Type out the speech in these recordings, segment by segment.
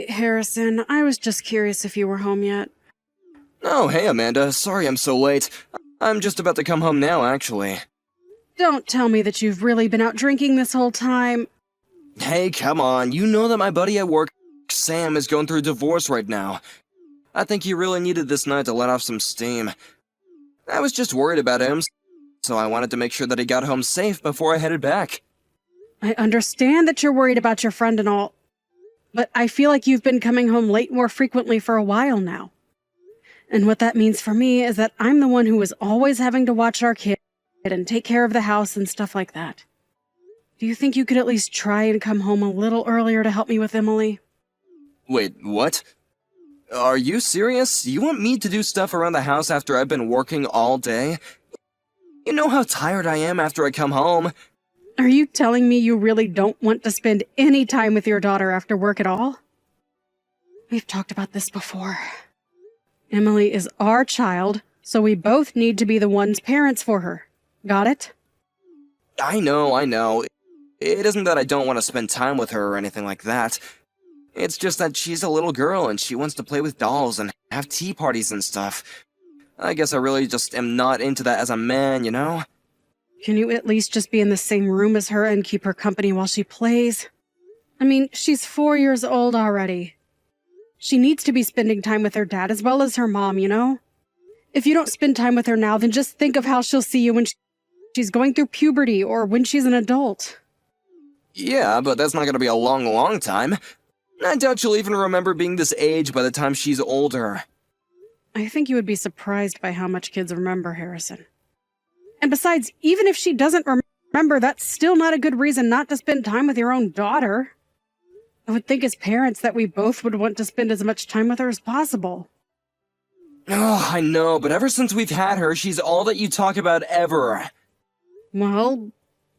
Hey, Harrison, I was just curious if you were home yet. Oh, hey Amanda, sorry I'm so late. I'm just about to come home now, actually. Don't tell me that you've really been out drinking this whole time. Hey, come on, you know that my buddy at work, Sam, is going through a divorce right now. I think he really needed this night to let off some steam. I was just worried about him, so I wanted to make sure that he got home safe before I headed back. I understand that you're worried about your friend and all, but I feel like you've been coming home late more frequently for a while now. And what that means for me is that I'm the one who is always having to watch our kid and take care of the house and stuff like that. Do you think you could at least try and come home a little earlier to help me with Emily? Wait, what? Are you serious? You want me to do stuff around the house after I've been working all day? You know how tired I am after I come home. Are you telling me you really don't want to spend any time with your daughter after work at all? We've talked about this before. Emily is our child, so we both need to be the ones parents for her. Got it? I know. It isn't that I don't want to spend time with her or anything like that. It's just that she's a little girl and she wants to play with dolls and have tea parties and stuff. I guess I really just am not into that as a man, you know? Can you at least just be in the same room as her and keep her company while she plays? I mean, she's 4 years old already. She needs to be spending time with her dad as well as her mom, you know? If you don't spend time with her now, then just think of how she'll see you when she's going through puberty or when she's an adult. Yeah, but that's not gonna be a long time. I doubt she'll even remember being this age by the time she's older. I think you would be surprised by how much kids remember, Harrison. And besides, even if she doesn't remember, that's still not a good reason not to spend time with your own daughter. I would think as parents that we both would want to spend as much time with her as possible. Oh, I know, but ever since we've had her, she's all that you talk about ever. Well,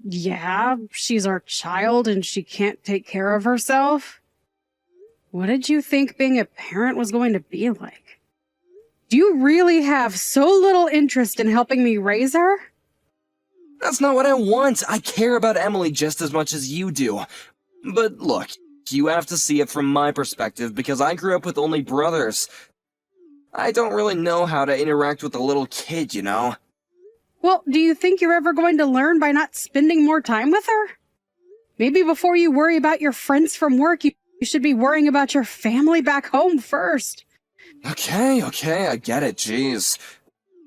yeah, she's our child and she can't take care of herself. What did you think being a parent was going to be like? Do you really have so little interest in helping me raise her? That's not what I want. I care about Emily just as much as you do. But look, you have to see it from my perspective because I grew up with only brothers. I don't really know how to interact with a little kid, you know? Well, do you think you're ever going to learn by not spending more time with her? Maybe before you worry about your friends from work, you should be worrying about your family back home first. Okay, I get it, jeez.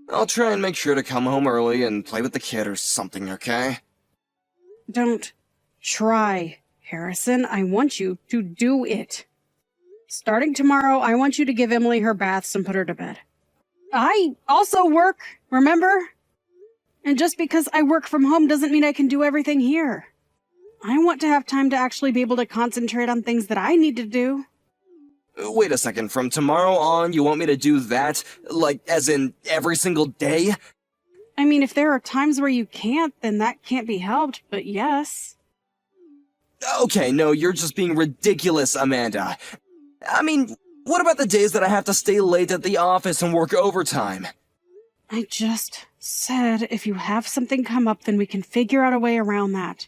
I'll try and make sure to come home early and play with the kid or something, okay? Don't try, Harrison. I want you to do it. Starting tomorrow, I want you to give Emily her baths and put her to bed. I also work, remember? And just because I work from home doesn't mean I can do everything here. I want to have time to actually be able to concentrate on things that I need to do. Wait a second, from tomorrow on, you want me to do that? Like, as in, every single day? I mean, if there are times where you can't, then that can't be helped, but yes. Okay, no, you're just being ridiculous, Amanda. I mean, what about the days that I have to stay late at the office and work overtime? I just said if you have something come up, then we can figure out a way around that.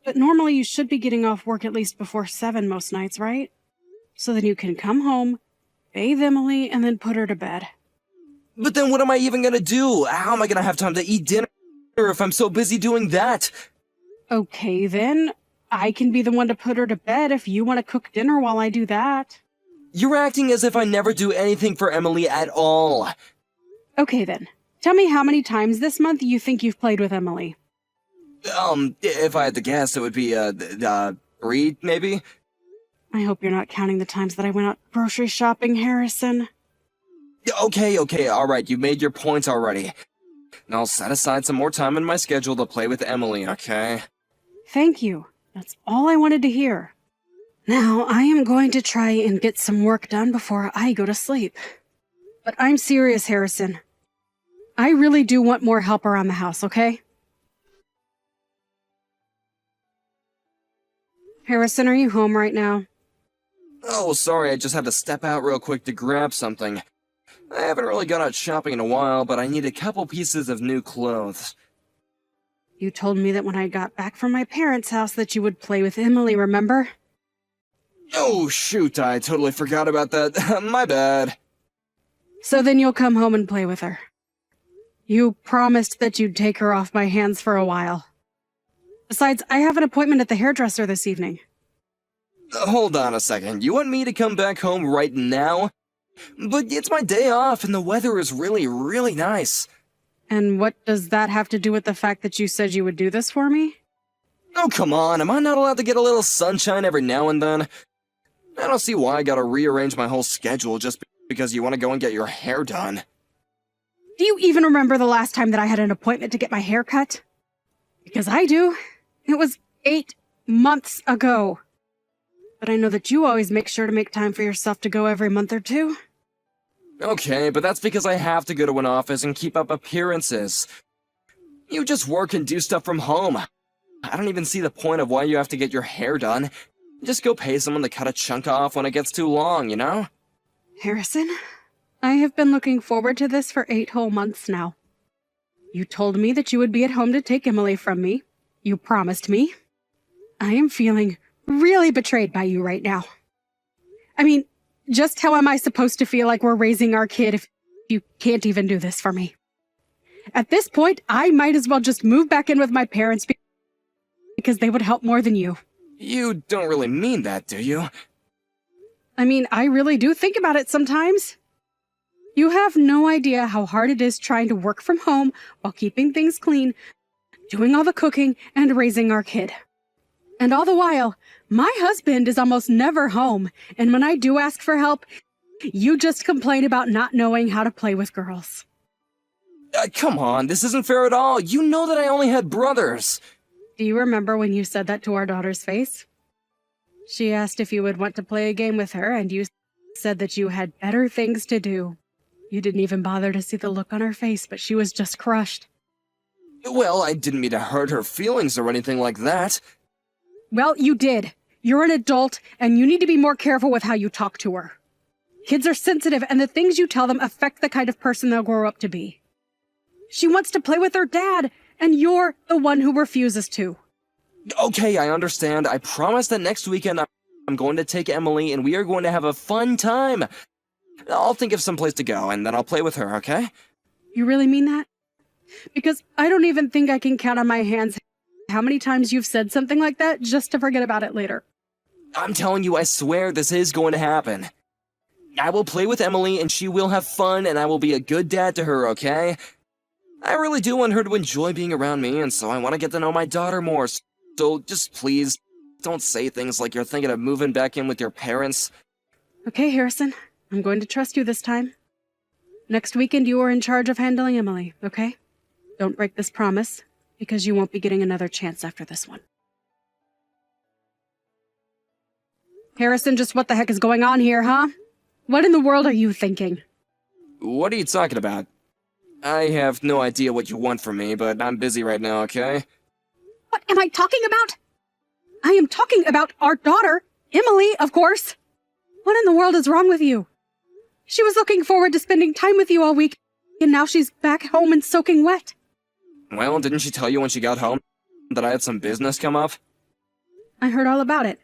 But normally you should be getting off work at least before 7 most nights, right? So then you can come home, bathe Emily, and then put her to bed. But then what am I even gonna do? How am I gonna have time to eat dinner if I'm so busy doing that? Okay, then. I can be the one to put her to bed if you want to cook dinner while I do that. You're acting as if I never do anything for Emily at all. Okay, then. Tell me how many times this month you think you've played with Emily. If I had to guess, it would be, 3, maybe? I hope you're not counting the times that I went out grocery shopping, Harrison. Okay, alright, you made your point already. Now I'll set aside some more time in my schedule to play with Emily, okay? Thank you. That's all I wanted to hear. Now, I am going to try and get some work done before I go to sleep. But I'm serious, Harrison. I really do want more help around the house, okay? Harrison, are you home right now? Oh, sorry, I just had to step out real quick to grab something. I haven't really gone out shopping in a while, but I need a couple pieces of new clothes. You told me that when I got back from my parents' house that you would play with Emily, remember? Oh, shoot, I totally forgot about that. My bad. So then you'll come home and play with her. You promised that you'd take her off my hands for a while. Besides, I have an appointment at the hairdresser this evening. Hold on a second. You want me to come back home right now? But it's my day off and the weather is really, really nice. And what does that have to do with the fact that you said you would do this for me? Oh, come on. Am I not allowed to get a little sunshine every now and then? I don't see why I gotta rearrange my whole schedule just because you want to go and get your hair done. Do you even remember the last time that I had an appointment to get my hair cut? Because I do. It was 8 months ago. But I know that you always make sure to make time for yourself to go every month or two. Okay, but that's because I have to go to an office and keep up appearances. You just work and do stuff from home. I don't even see the point of why you have to get your hair done. Just go pay someone to cut a chunk off when it gets too long, you know? Harrison, I have been looking forward to this for 8 whole months now. You told me that you would be at home to take Emily from me. You promised me. I am feeling really betrayed by you right now. I mean, just how am I supposed to feel like we're raising our kid if you can't even do this for me? At this point, I might as well just move back in with my parents because they would help more than you. You don't really mean that, do you? I mean, I really do think about it sometimes. You have no idea how hard it is trying to work from home while keeping things clean, doing all the cooking, and raising our kid. And all the while, my husband is almost never home, and when I do ask for help, you just complain about not knowing how to play with girls. Come on, this isn't fair at all. You know that I only had brothers. Do you remember when you said that to our daughter's face? She asked if you would want to play a game with her, and you said that you had better things to do. You didn't even bother to see the look on her face, but she was just crushed. Well, I didn't mean to hurt her feelings or anything like that. Well, you did. You're an adult, and you need to be more careful with how you talk to her. Kids are sensitive, and the things you tell them affect the kind of person they'll grow up to be. She wants to play with her dad, and you're the one who refuses to. Okay, I understand. I promise that next weekend I'm going to take Emily and we are going to have a fun time. I'll think of some place to go and then I'll play with her, okay? You really mean that? Because I don't even think I can count on my hands how many times you've said something like that just to forget about it later. I'm telling you, I swear this is going to happen. I will play with Emily and she will have fun and I will be a good dad to her, okay? I really do want her to enjoy being around me and so I want to get to know my daughter more. So just please, don't say things like you're thinking of moving back in with your parents. Okay, Harrison. I'm going to trust you this time. Next weekend you are in charge of handling Emily, okay? Don't break this promise, because you won't be getting another chance after this one. Harrison, just what the heck is going on here, huh? What in the world are you thinking? What are you talking about? I have no idea what you want from me, but I'm busy right now, okay? What am I talking about? I am talking about our daughter, Emily, of course. What in the world is wrong with you? She was looking forward to spending time with you all week, and now she's back home and soaking wet. Well, didn't she tell you when she got home that I had some business come up? I heard all about it.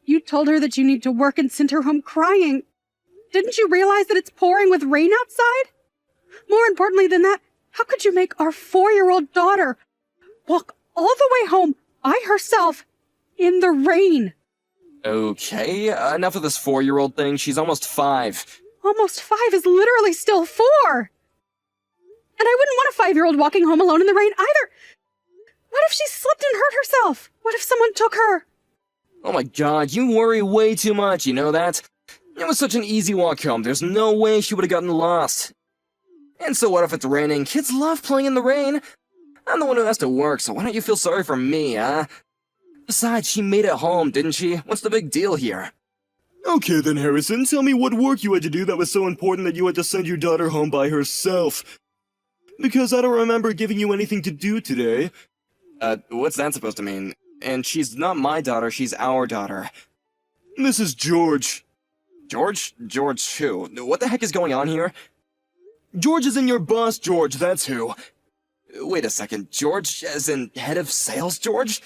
You told her that you need to work and sent her home crying. Didn't you realize that it's pouring with rain outside? More importantly than that, how could you make our 4-year-old daughter walk all the way home by herself in the rain? Okay, enough of this 4-year-old thing. She's almost 5. Almost 5 is literally still 4. And I wouldn't want a 5-year-old walking home alone in the rain either. What if she slipped and hurt herself? What if someone took her? Oh my god, you worry way too much, you know that? It was such an easy walk home. There's no way she would have gotten lost. And so what if it's raining? Kids love playing in the rain. I'm the one who has to work, so why don't you feel sorry for me, huh? Besides, she made it home, didn't she? What's the big deal here? Okay then, Harrison, tell me what work you had to do that was so important that you had to send your daughter home by herself. Because I don't remember giving you anything to do today. What's that supposed to mean? And she's not my daughter, she's our daughter. This is George. George? George who? What the heck is going on here? George is in your boss, George, that's who. Wait a second, George as in head of sales, George?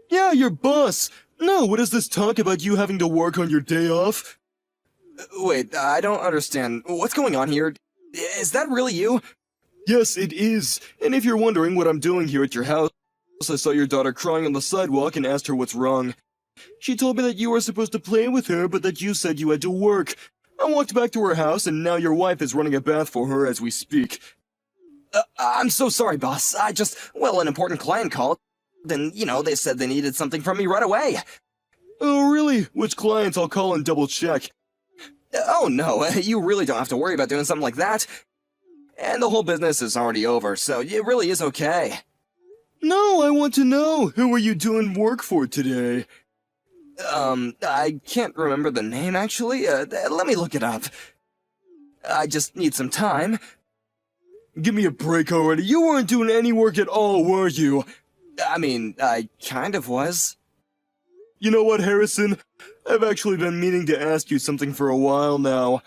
Yeah, your boss. No, what is this talk about you having to work on your day off? Wait, I don't understand. What's going on here? Is that really you? Yes, it is. And if you're wondering what I'm doing here at your house, I saw your daughter crying on the sidewalk and asked her what's wrong. She told me that you were supposed to play with her, but that you said you had to work. I walked back to her house, and now your wife is running a bath for her as we speak. I'm so sorry, boss. An important client called. Then, they said they needed something from me right away. Oh, really? Which clients? I'll call and double check. Oh, no, you really don't have to worry about doing something like that. And the whole business is already over, so it really is okay. No, I want to know. Who are you doing work for today? I can't remember the name, actually. Let me look it up. I just need some time. Give me a break already. You weren't doing any work at all, were you? I mean, I kind of was. You know what, Harrison? I've actually been meaning to ask you something for a while now.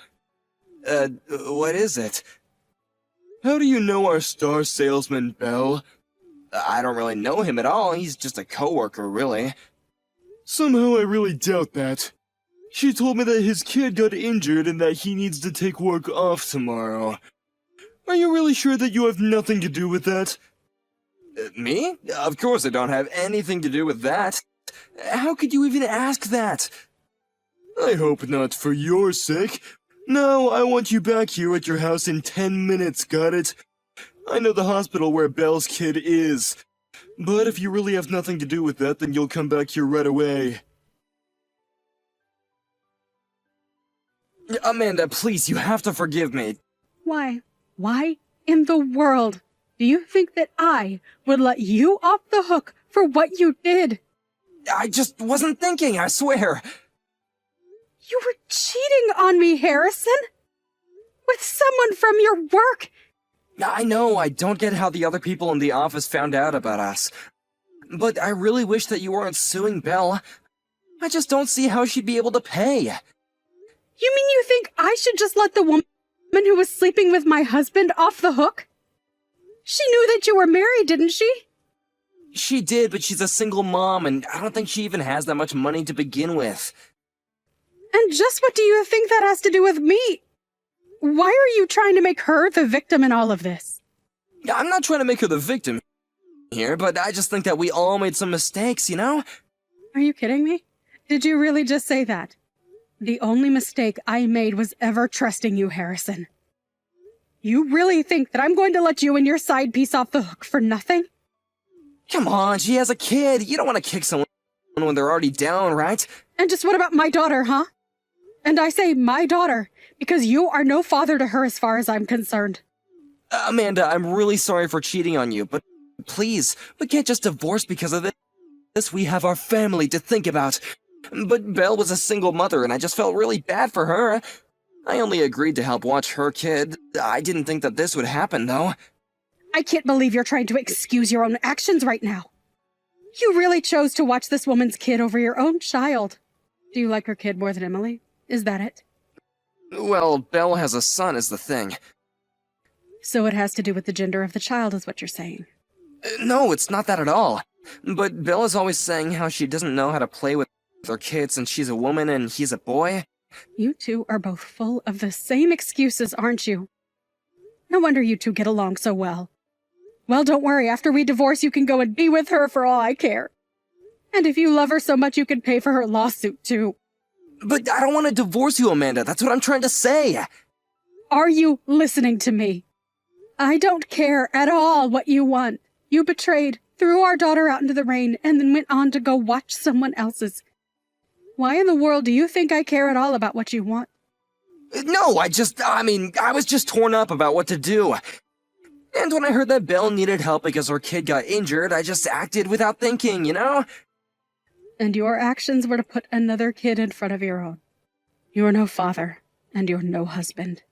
What is it? How do you know our star salesman, Bell? I don't really know him at all. He's just a coworker, really. Somehow I really doubt that. She told me that his kid got injured and that he needs to take work off tomorrow. Are you really sure that you have nothing to do with that? Me? Of course I don't have anything to do with that. How could you even ask that? I hope not for your sake. No, I want you back here at your house in 10 minutes, got it? I know the hospital where Bell's kid is. But if you really have nothing to do with that, then you'll come back here right away. Amanda, please, you have to forgive me. Why? Why in the world do you think that I would let you off the hook for what you did? I just wasn't thinking, I swear. You were cheating on me, Harrison! With someone from your work! I know, I don't get how the other people in the office found out about us. But I really wish that you weren't suing Belle. I just don't see how she'd be able to pay. You mean you think I should just let the woman who was sleeping with my husband off the hook? She knew that you were married, didn't she? She did, but she's a single mom, and I don't think she even has that much money to begin with. And just what do you think that has to do with me? Why are you trying to make her the victim in all of this? I'm not trying to make her the victim here, but I just think that we all made some mistakes, you know? Are you kidding me? Did you really just say that? The only mistake I made was ever trusting you, Harrison. You really think that I'm going to let you and your side piece off the hook for nothing? Come on, she has a kid. You don't want to kick someone when they're already down, right? And just what about my daughter, huh? And I say my daughter, because you are no father to her as far as I'm concerned. Amanda, I'm really sorry for cheating on you, but please, we can't just divorce because of this. We have our family to think about. But Belle was a single mother, and I just felt really bad for her. I only agreed to help watch her kid. I didn't think that this would happen, though. I can't believe you're trying to excuse your own actions right now. You really chose to watch this woman's kid over your own child. Do you like her kid more than Emily? Is that it? Well, Belle has a son is the thing. So it has to do with the gender of the child, is what you're saying. No, it's not that at all. But Belle is always saying how she doesn't know how to play with her kids and she's a woman and he's a boy. You two are both full of the same excuses, aren't you? No wonder you two get along so well. Well, don't worry. After we divorce, you can go and be with her for all I care. And if you love her so much, you can pay for her lawsuit, too. But I don't want to divorce you, Amanda. That's what I'm trying to say. Are you listening to me? I don't care at all what you want. You betrayed, threw our daughter out into the rain, and then went on to go watch someone else's. Why in the world do you think I care at all about what you want? No, I was just torn up about what to do. And when I heard that Belle needed help because her kid got injured, I just acted without thinking, you know? And your actions were to put another kid in front of your own. You're no father, and you're no husband.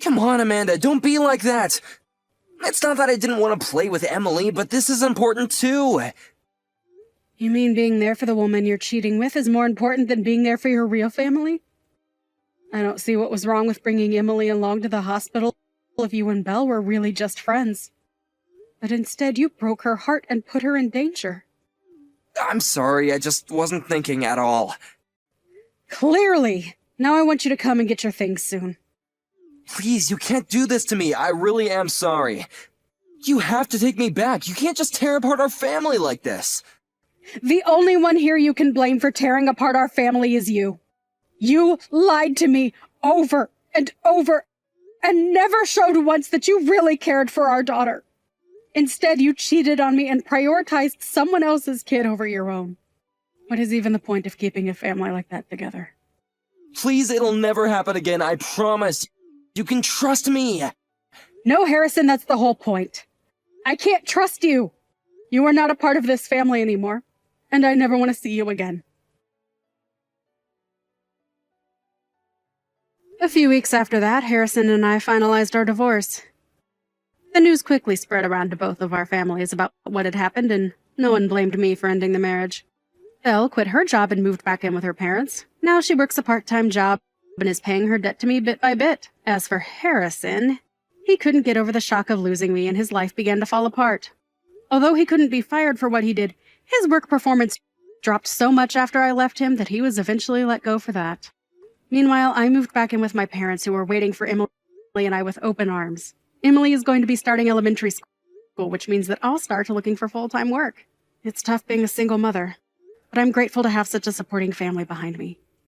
Come on, Amanda, don't be like that. It's not that I didn't want to play with Emily, but this is important too. You mean being there for the woman you're cheating with is more important than being there for your real family? I don't see what was wrong with bringing Emily along to the hospital if you and Belle were really just friends. But instead, you broke her heart and put her in danger. I'm sorry, I just wasn't thinking at all. Clearly. Now I want you to come and get your things soon. Please, you can't do this to me. I really am sorry. You have to take me back. You can't just tear apart our family like this. The only one here you can blame for tearing apart our family is you. You lied to me over and over and never showed once that you really cared for our daughter. Instead, you cheated on me and prioritized someone else's kid over your own. What is even the point of keeping a family like that together? Please, it'll never happen again, I promise. You can trust me. No, Harrison, that's the whole point. I can't trust you. You are not a part of this family anymore, and I never want to see you again. A few weeks after that, Harrison and I finalized our divorce. The news quickly spread around to both of our families about what had happened, and no one blamed me for ending the marriage. Belle quit her job and moved back in with her parents. Now she works a part-time job and is paying her debt to me bit by bit. As for Harrison, he couldn't get over the shock of losing me, and his life began to fall apart. Although he couldn't be fired for what he did, his work performance dropped so much after I left him that he was eventually let go for that. Meanwhile, I moved back in with my parents, who were waiting for Emily and I with open arms. Emily is going to be starting elementary school, which means that I'll start looking for full-time work. It's tough being a single mother, but I'm grateful to have such a supporting family behind me.